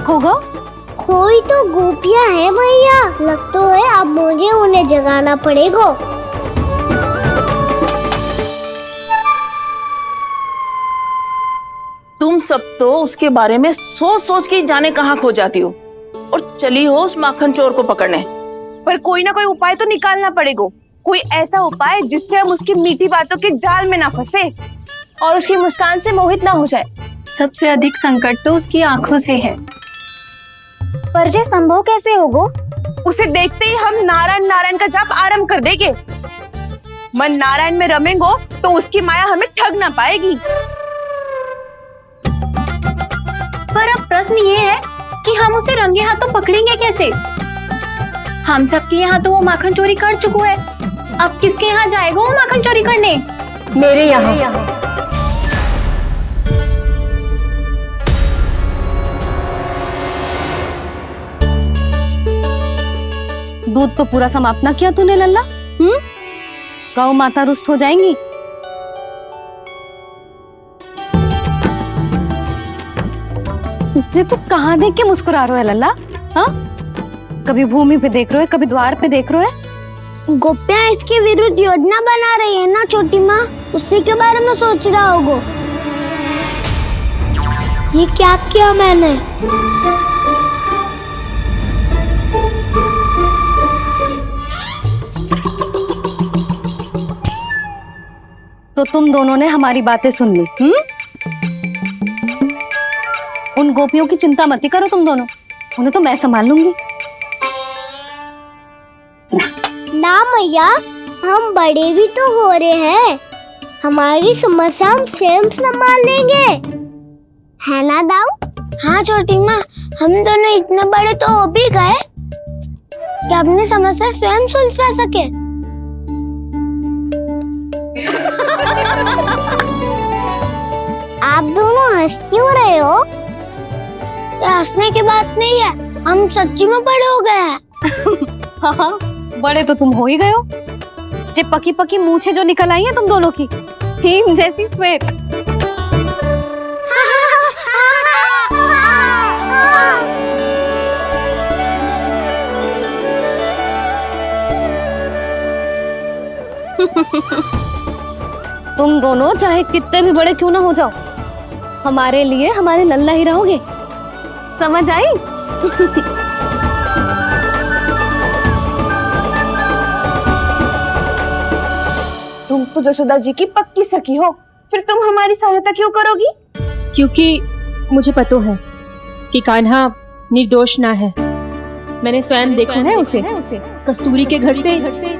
कहाँ खो गो? कोई तो गोपियां है भैया, लगता है अब मुझे उन्हें जगाना पड़ेगा। तुम सब तो उसके बारे में सोच सोच के जाने कहाँ खो जाती हो और चली हो उस माखन चोर को पकड़ने। पर कोई ना कोई उपाय तो निकालना पड़ेगा, कोई ऐसा उपाय जिससे हम उसकी मीठी बातों के जाल में ना फंसे और उसकी मुस्कान से मोहित ना हो जाए। सबसे अधिक संकट तो उसकी आंखों से है। पर ये संभव कैसे होगा? उसे देखते ही हम नारायण नारायण का जाप आरंभ कर देंगे। मन नारायण में रमेंगो तो उसकी माया हमें ठग ना पाएगी। पर अब प्रश्न ये है कि हम उसे रंगे हाथों पकड़ेंगे कैसे? हम सबके यहाँ तो वो माखन चोरी कर चुका है, अब किसके यहाँ जाएगा वो माखन चोरी करने? मेरे यहाँ। दूध तो पूरा समाप्त ना किया तूने लल्ला। गौ माता रुष्ट हो जाएंगी। जे तू कहाँ देख के मुस्कुरा रहे हो लल्ला? हाँ, कभी भूमि पे देख रहे हो, कभी द्वार पे देख रहे हो। गोपियां इसके विरुद्ध योजना बना रही है ना छोटी माँ, उसी के बारे में सोच रहा होगा। ये क्या किया मैंने? तो तुम दोनों ने हमारी बातें सुन ली। उन गोपियों की चिंता मत करो तुम दोनों, उन्हें तो मैं संभाल लूंगी। ना मैया, हम बड़े भी तो हो रहे हैं, हमारी समस्या हम स्वयं संभाल लेंगे, है ना दाऊ? हाँ छोटी माँ, हम दोनों इतने बड़े तो हो भी गए कि अपनी समस्या स्वयं सुलझा सके। आप दोनों हंस क्यों रहे हो? ये हंसने की बात नहीं है, हम सच्ची में बड़े हो गए हैं। हाँ, बड़े तो तुम हो ही गए हो। जे पकी पकी मूछें जो निकल आई हैं तुम दोनों की, हिम जैसी श्वेत। तुम दोनों चाहे कितने भी बड़े क्यों ना हो जाओ, हमारे लिए हमारे लल्ला ही रहोगे, समझ आई? तुम तो जशोदा जी की पक्की सखी हो, फिर तुम हमारी सहायता क्यों करोगी? क्योंकि मुझे पता है कि कान्हा निर्दोष ना है। मैंने स्वयं देखा है उसे कस्तूरी के घर से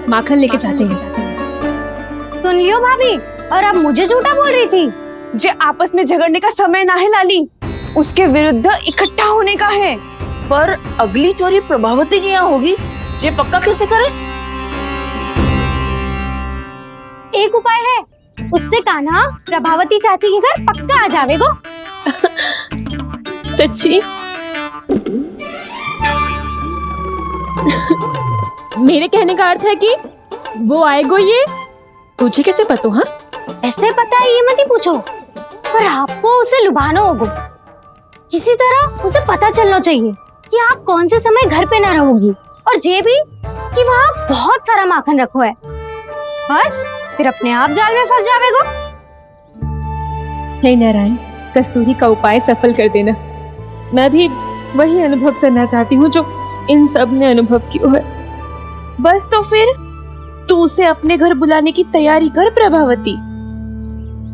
माखन लेके जाते हैं। सुन लियो भाभी, और अब मुझे झूठा बोल रही थी। जे आपस में झगड़ने का समय ना है लाली, उसके विरुद्ध इकट्ठा होने का है। पर अगली चोरी प्रभावती के यहाँ होगी, जे पक्का कैसे करे? एक उपाय है, उससे कान्हा प्रभावती चाची के घर पक्का आ जावेगो। सच्ची? मेरे कहने का अर्थ है कि वो आएगो, ये तुझे कैसे पता? हाँ, ऐसे पता है ये मत ही पूछो, पर आपको उसे लुभाना होगा। किसी तरह उसे पता चलना चाहिए कि आप कौन से समय घर पे ना रहोगी, और ये भी कि वहाँ बहुत सारा माखन रखो है। बस फिर अपने आप जाल में फंस जावेगो। हे नारायण, कस्तूरी का उपाय सफल कर देना। मैं भी वही अनुभव करना चाहती हूँ जो इन सब ने अनुभव किया है। बस तो फिर तू उसे अपने घर बुलाने की तैयारी कर प्रभावती,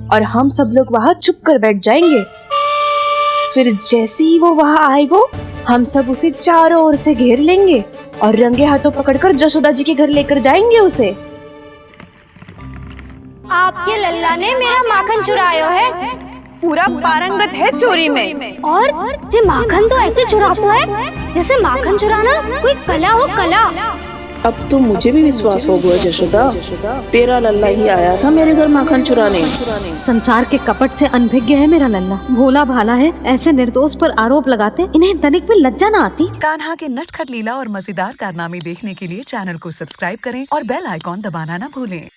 और हम सब लोग वहाँ चुप कर बैठ जाएंगे। फिर जैसे ही वो वहाँ आएगा, हम सब उसे चारों ओर से घेर लेंगे और रंगे हाथों पकड़कर जशोदा जी के घर लेकर जाएंगे उसे। आपके लल्ला ने मेरा माखन चुराया है, पूरा पारंगत है चोरी में। और जे माखन तो ऐसे चुराता है जैसे माखन चुराना कोई कला हो, कला। अब तो मुझे भी विश्वास हो गया जशोदा, तेरा लल्ला ही आया था मेरे घर माखन चुराने। संसार के कपट से अनभिज्ञ है मेरा लल्ला, भोला भाला है। ऐसे निर्दोष पर आरोप लगाते इन्हें तनिक भी लज्जा ना आती। कान्हा के नटखट लीला और मजेदार कारनामे देखने के लिए चैनल को सब्सक्राइब करें और बेल आइकॉन दबाना ना भूलें।